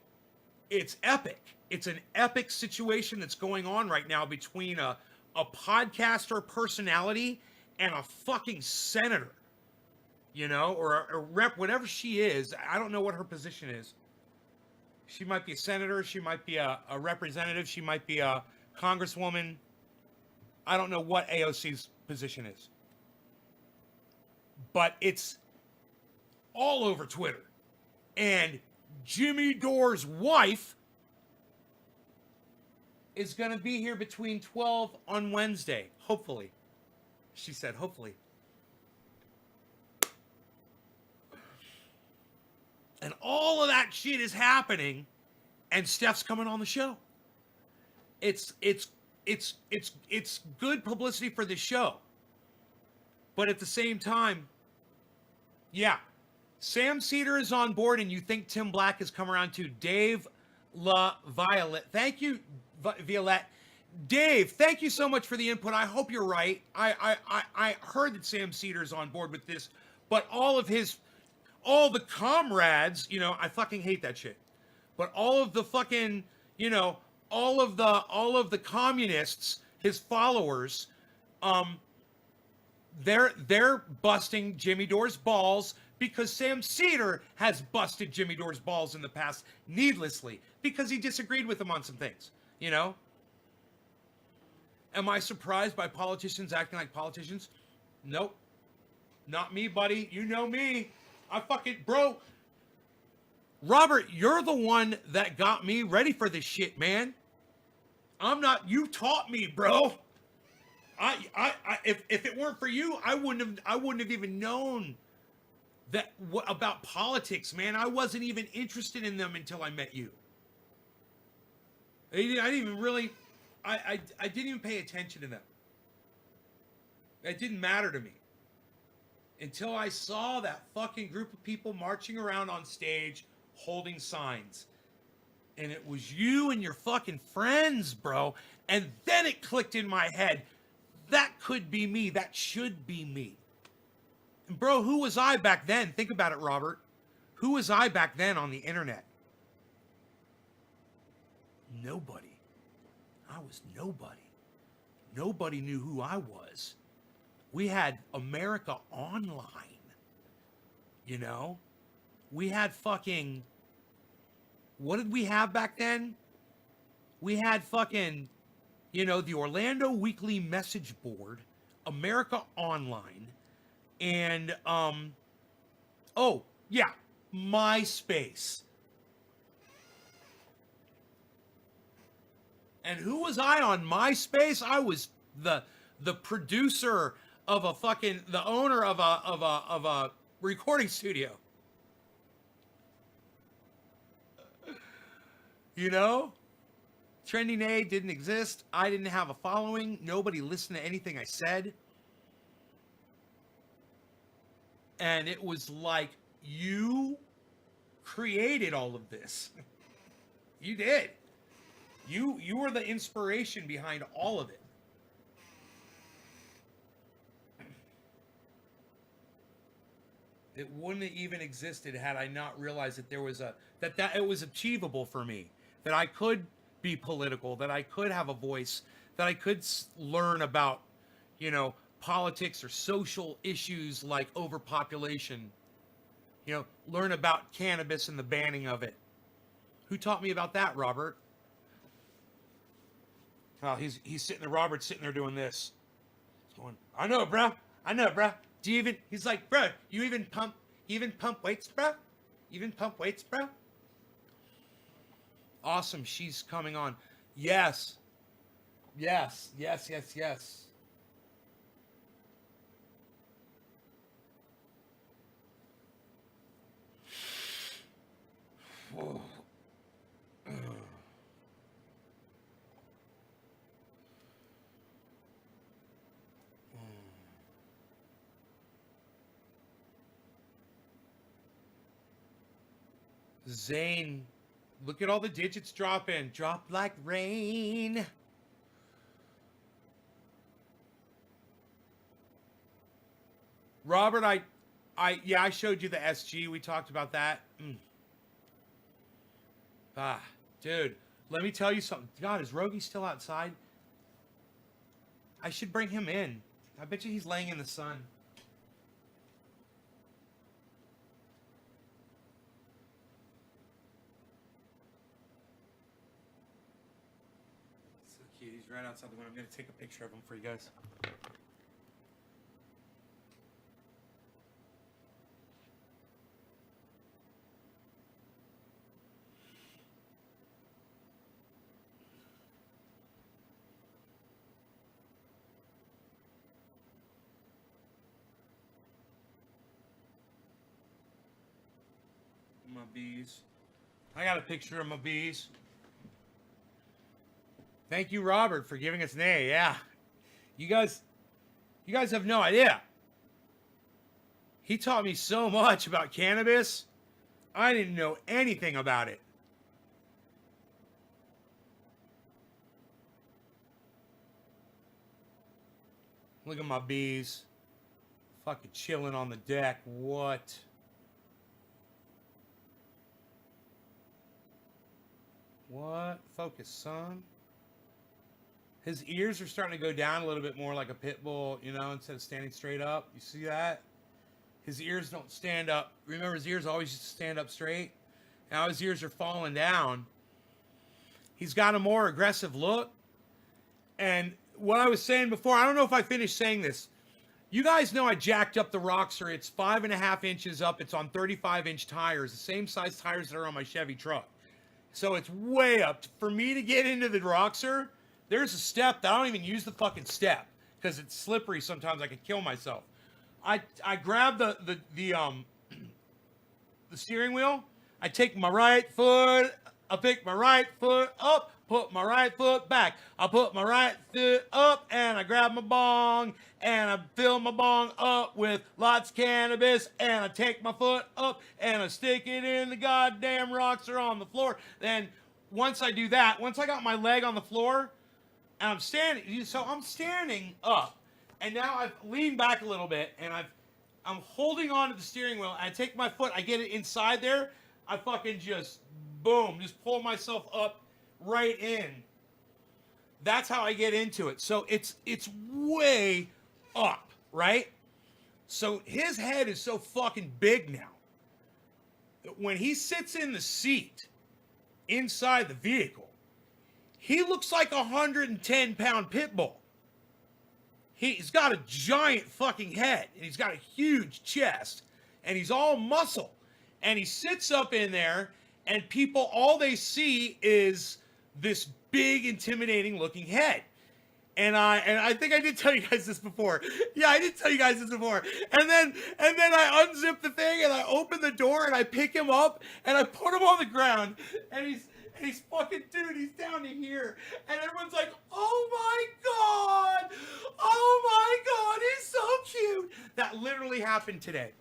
it's epic. It's an epic situation that's going on right now between a podcaster personality and a fucking senator, you know, or a rep, whatever she is. I don't know what her position is. She might be a senator. She might be a representative. She might be a congresswoman. I don't know what AOC's position is. But it's all over Twitter. And Jimmy Dore's wife is going to be here between 12 on Wednesday. Hopefully. She said, hopefully. And all of that shit is happening, and Stef's coming on the show. It's good publicity for the show. But at the same time, yeah, Sam Cedar is on board, and you think Tim Black has come around to Dave La Violette. Thank you, Violette. Dave, thank you so much for the input. I hope you're right. I heard that Sam Cedar's on board with this, but all the comrades, I fucking hate that shit. But all of the fucking, all of the communists, his followers, they're busting Jimmy Dore's balls because Sam Cedar has busted Jimmy Dore's balls in the past needlessly because he disagreed with him on some things, Am I surprised by politicians acting like politicians? Nope. Not me, buddy. You know me. Bro. Robert, you're the one that got me ready for this shit, man. You taught me, bro. If it weren't for you, I wouldn't have even known about politics, man. I wasn't even interested in them until I met you. I didn't even really, I didn't even pay attention to them. It didn't matter to me until I saw that fucking group of people marching around on stage holding signs. And it was you and your fucking friends, bro. And then it clicked in my head. That could be me. That should be me. And bro, who was I back then? Think about it, Robert. Who was I back then on the internet? Nobody. I was nobody. Nobody knew who I was. We had America Online. We had fucking... What did we have back then? We had fucking, the Orlando Weekly Message Board, America Online, and, MySpace. And who was I on MySpace? I was the producer of the owner of a recording studio. Trending A didn't exist. I didn't have a following. Nobody listened to anything I said. And it was like you created all of this. You did. You were the inspiration behind all of it. It wouldn't have even existed had I not realized that there was that it was achievable for me. That I could be political, that I could have a voice, that I could learn about, politics or social issues like overpopulation. Learn about cannabis and the banning of it. Who taught me about that, Robert? Oh, Robert's sitting there doing this. He's going, I know, bro. Do you even, he's like, bro, you even pump weights, bro? Awesome, she's coming on. Yes. Whoa. Zane, look at all the digits dropping. Drop like rain. Robert, I showed you the SG. We talked about that. Dude, let me tell you something. God, is Rogie still outside? I should bring him in. I bet you he's laying in the sun. So cute. He's right outside the window. I'm going to take a picture of him for you guys. My bees. I got a picture of my bees. Thank you, Robert, for giving us an A. Yeah. You guys have no idea. He taught me so much about cannabis. I didn't know anything about it. Look at my bees. Fucking chilling on the deck. What? What? Focus, son. His ears are starting to go down a little bit more like a pit bull, you know, instead of standing straight up. You see that? His ears don't stand up. Remember, his ears always used to stand up straight? Now his ears are falling down. He's got a more aggressive look. And what I was saying before, I don't know if I finished saying this. You guys know I jacked up the Roxor. It's 5.5 inches up. It's on 35-inch tires, the same size tires that are on my Chevy truck. So it's way up. For me to get into the Roxor, there's a step that I don't even use the fucking step because it's slippery sometimes. I could kill myself. I grab the steering wheel. I take my right foot. I pick my right foot up. Put my right foot back. I put my right foot up and I grab my bong and I fill my bong up with lots of cannabis and I take my foot up and I stick it in the goddamn Roxor on the floor. Then once I do that, once I got my leg on the floor and I'm standing, so I'm standing up and now I've leaned back a little bit and I'm holding on to the steering wheel and I take my foot, I get it inside there, I fucking just boom, just pull myself up right in. That's how I get into it. So it's way up, right? So his head is so fucking big now that when he sits in the seat inside the vehicle, he looks like a 110-pound pit bull. He's got a giant fucking head and he's got a huge chest and he's all muscle and he sits up in there and people, all they see is this big, intimidating looking head. And I think I did tell you guys this before. Yeah, I did tell you guys this before. And then I unzip the thing and I open the door and I pick him up and I put him on the ground and he's fucking, dude, he's down to here. And everyone's like, oh my God, he's so cute. That literally happened today.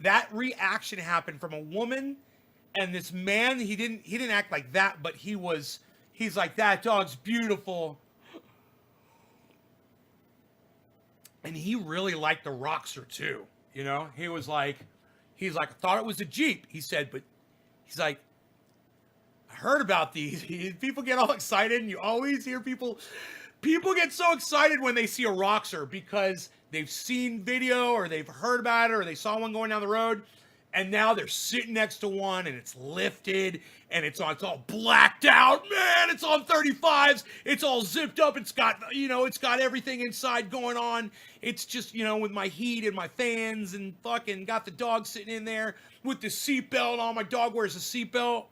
That reaction happened from a woman and this man. He didn't act like that, but he's like, that dog's beautiful. And he really liked the Roxor too. You know, he's like, I thought it was a Jeep. He said, but he's like, I heard about these. People get all excited and you always hear people get so excited when they see a Roxor because they've seen video or they've heard about it or they saw one going down the road and now they're sitting next to one and it's lifted and it's all blacked out, man. It's on 35s. It's all zipped up. It's got everything inside going on. It's just, with my heat and my fans and fucking got the dog sitting in there with the seatbelt on. My dog wears a seatbelt.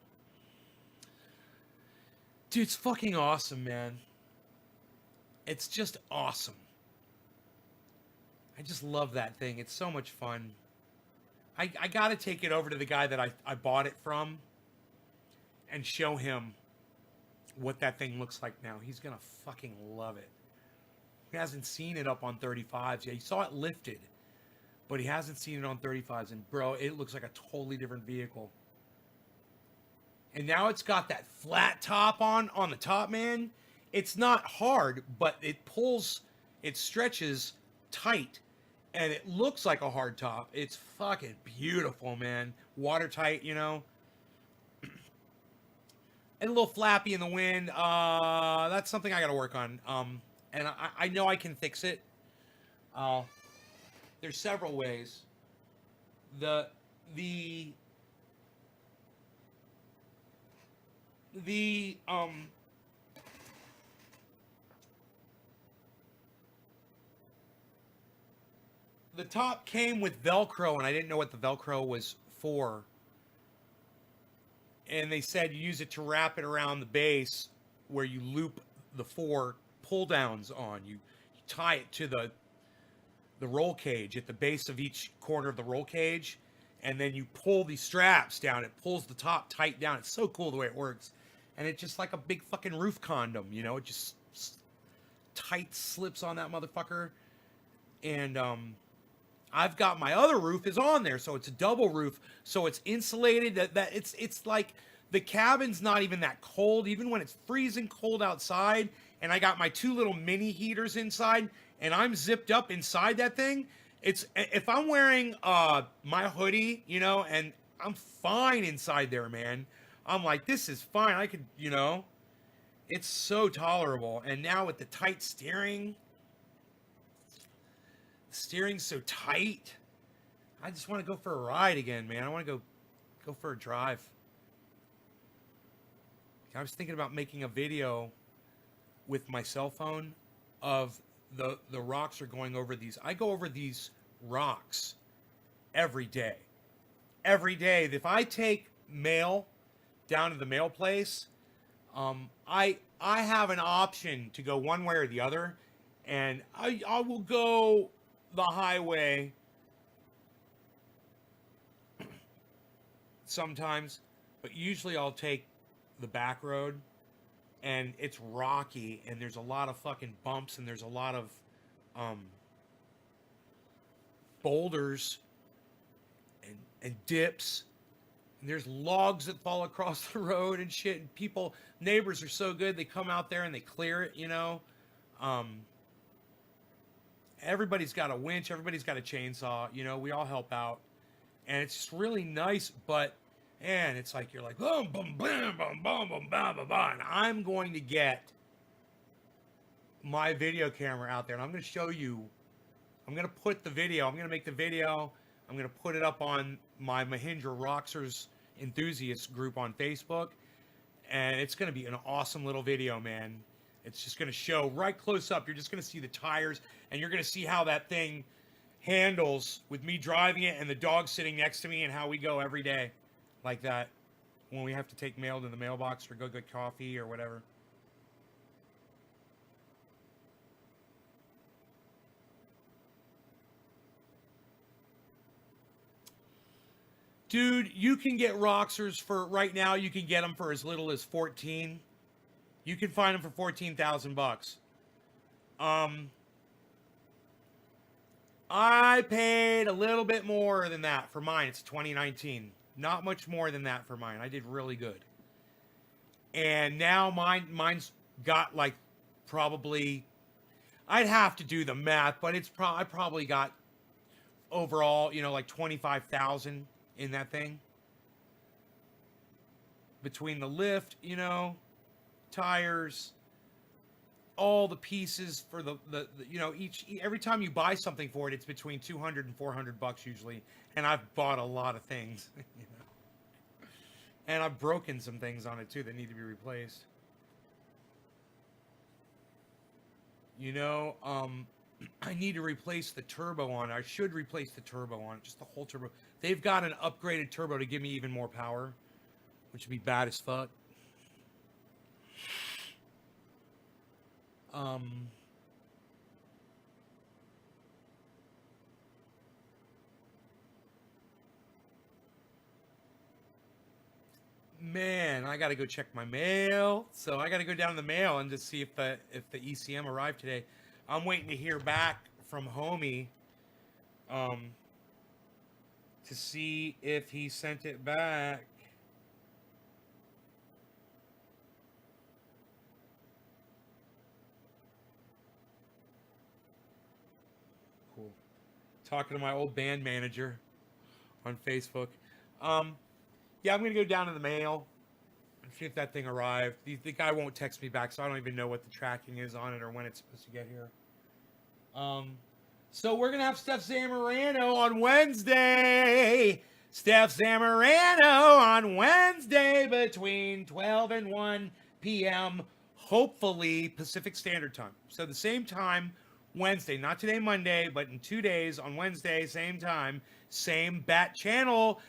Dude, it's fucking awesome, man. It's just awesome. I just love that thing. It's so much fun. I got to take it over to the guy that I bought it from and show him what that thing looks like now. He's going to fucking love it. He hasn't seen it up on 35s yet. He saw it lifted, but he hasn't seen it on 35s. And, bro, it looks like a totally different vehicle. And now it's got that flat top on the top, man. It's not hard, but it stretches tight. And it looks like a hard top. It's fucking beautiful, man. Watertight, And a little flappy in the wind. That's something I got to work on. And I know I can fix it. There's several ways. The top came with Velcro, and I didn't know what the Velcro was for. And they said you use it to wrap it around the base where you loop the 4 pull downs on. You tie it to the roll cage at the base of each corner of the roll cage, and then you pull these straps down. It pulls the top tight down. It's so cool the way it works. And it's just like a big fucking roof condom, It just tight slips on that motherfucker. And I've got my other roof is on there, so it's a double roof, so it's insulated. That it's like the cabin's not even that cold. Even when it's freezing cold outside, and I got my 2 little mini heaters inside, and I'm zipped up inside that thing. It's if I'm wearing my hoodie, you know, and I'm fine inside there, man. I'm like, this is fine. I could, you know, it's so tolerable. And now with the tight steering, the steering's so tight. I just want to go for a ride again, man. I want to go for a drive. I was thinking about making a video with my cell phone of the rocks are going over these. I go over these rocks every day. Every day. If I take mail down to the mail place, I have an option to go one way or the other, and I will go the highway sometimes, but usually I'll take the back road, and it's rocky, and there's a lot of fucking bumps, and there's a lot of boulders and dips, and there's logs that fall across the road and shit, and neighbors are so good, they come out there and they clear it, you know. Everybody's got a winch, everybody's got a chainsaw, you know, we all help out, and it's just really nice. But and it's like you're like boom boom boom boom boom boom bam bam bam. And I'm going to get my video camera out there, and I'm going to show you. I'm going to put the video. I'm going to make the video. I'm going to put it up on my Mahindra Roxers enthusiast group on Facebook, and it's going to be an awesome little video, man. It's just going to show right close up. You're just going to see the tires, and you're going to see how that thing handles with me driving it and the dog sitting next to me, and how we go every day like that when we have to take mail to the mailbox or go get coffee or whatever. Dude, you can get Roxers for right now. You can get them for as little as 14. You can find them for 14,000 bucks. I paid a little bit more than that for mine. It's 2019. Not much more than that for mine. I did really good. And now mine's got like probably, I'd have to do the math, but I probably got overall, you know, like 25,000 in that thing. Between the lift, you know, tires, all the pieces for the you know, every time you buy something for it, it's between 200 and 400 bucks usually. And I've bought a lot of things, you know. And I've broken some things on it too that need to be replaced. You know, I need to replace the turbo on it. I should replace the turbo on it, just the whole turbo. They've got an upgraded turbo to give me even more power, which would be bad as fuck. Man, I gotta go check my mail. So I gotta go down to the mail and just see if the ECM arrived today. I'm waiting to hear back from Homie, to see if he sent it back. Cool. Talking to my old band manager on Facebook. Yeah, I'm gonna go down to the mail and see if that thing arrived. The guy won't text me back, so I don't even know what the tracking is on it or when it's supposed to get here. So we're gonna have Stef Zamorano on Wednesday. Stef Zamorano on Wednesday between 12 and 1 p.m. Hopefully Pacific Standard Time. So the same time Wednesday, not today Monday, but in 2 days on Wednesday, same time, same bat channel.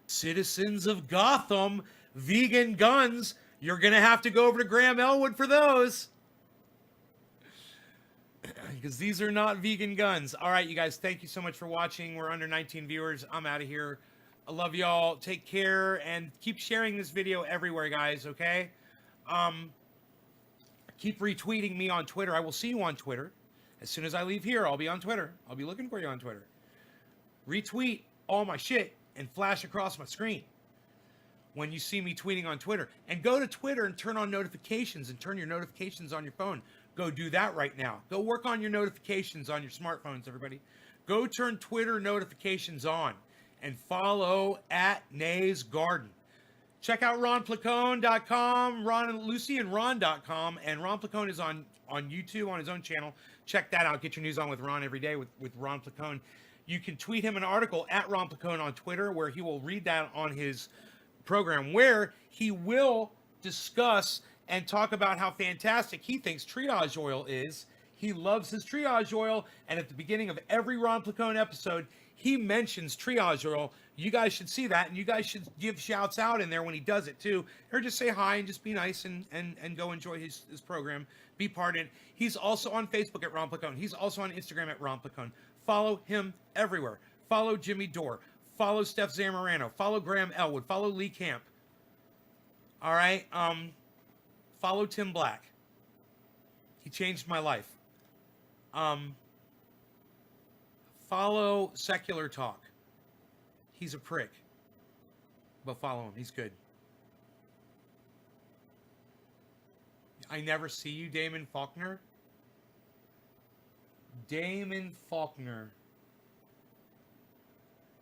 Citizens of Gotham, vegan guns. You're going to have to go over to Graham Elwood for those. Because these are not vegan guns. All right, you guys, thank you so much for watching. We're under 19 viewers. I'm out of here. I love y'all. Take care and keep sharing this video everywhere, guys, okay? Keep retweeting me on Twitter. I will see you on Twitter. As soon as I leave here, I'll be on Twitter. I'll be looking for you on Twitter. Retweet all my shit and flash across my screen. when you see me tweeting on Twitter. And go to Twitter and turn on notifications and turn your notifications on your phone. Go do that right now. Go work on your notifications on your smartphones, everybody. Go turn Twitter notifications on and follow at Nay's Garden. Check out ronplacone.com, Ron and Lucy and Ron.com. And Ron Placone is on YouTube on his own channel. Check that out. Get your news on with Ron every day with Ron Placone. You can tweet him an article at Ron Placone on Twitter where he will read that on his program, where he will discuss and talk about how fantastic he thinks triage oil is. He loves his triage oil, and at the beginning of every Ron Placone episode, he mentions triage oil. You guys should see that, and you guys should give shouts out in there when he does it too, or just say hi and just be nice and go enjoy his program, be part of it. He's also on Facebook at Ron Placone. He's also on Instagram at Ron Placone. Follow him everywhere. Follow Jimmy Dore. Follow Stef Zamorano. Follow Graham Elwood. Follow Lee Camp. All right. Follow Tim Black. He changed my life. Follow Secular Talk. He's a prick, but follow him. He's good. I never see you, Damon Faulkner. Damon Faulkner.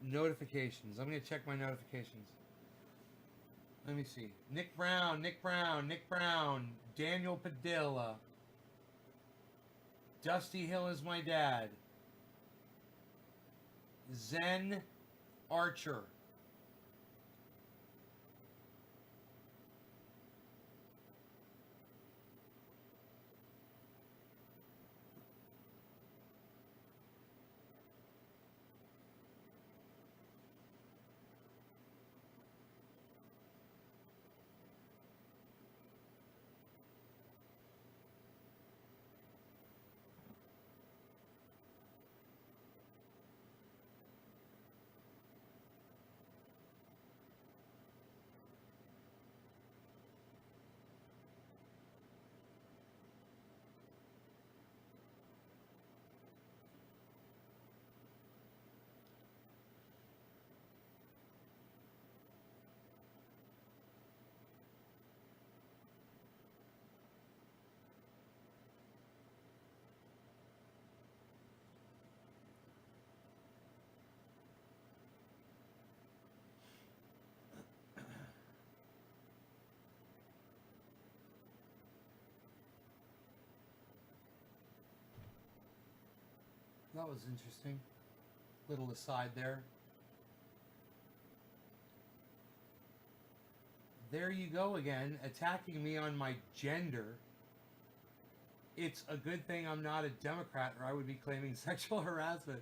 Notifications. I'm going to check my notifications. Let me see. Nick Brown. Daniel Padilla. Dusty Hill is my dad. Zen Archer. That was interesting. Little aside there. There you go again, attacking me on my gender. It's a good thing I'm not a Democrat, or I would be claiming sexual harassment.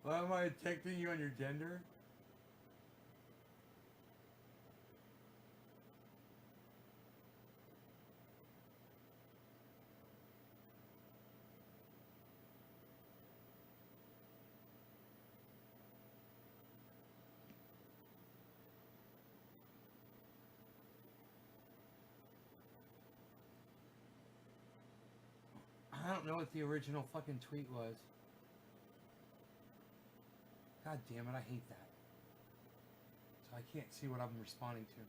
Why am I attacking you on your gender? I don't know what the original fucking tweet was. God damn it, I hate that. So I can't see what I'm responding to.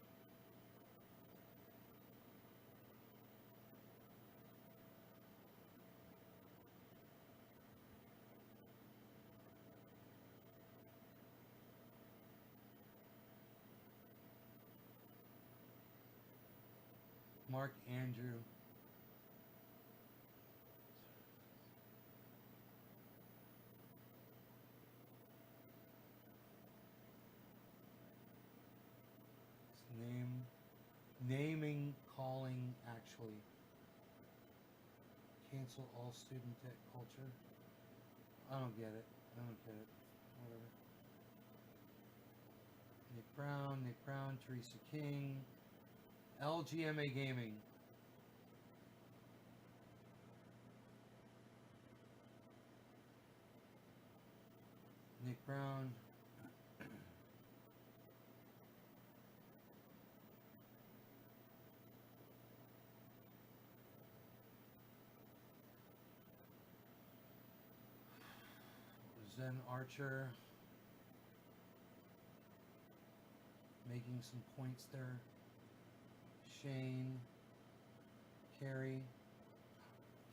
Mark Andrew. Naming, calling, actually. Cancel all student debt culture. I don't get it. Whatever. Nick Brown, Teresa King. LGMA Gaming. Nick Brown. Zen Archer. making some points there. Shane. Carrie.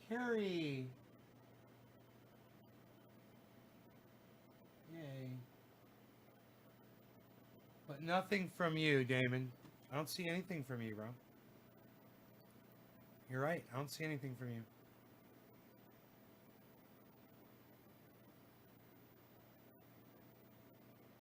Carrie! Yay. But nothing from you, Damon. I don't see anything from you, bro. You're right. I don't see anything from you.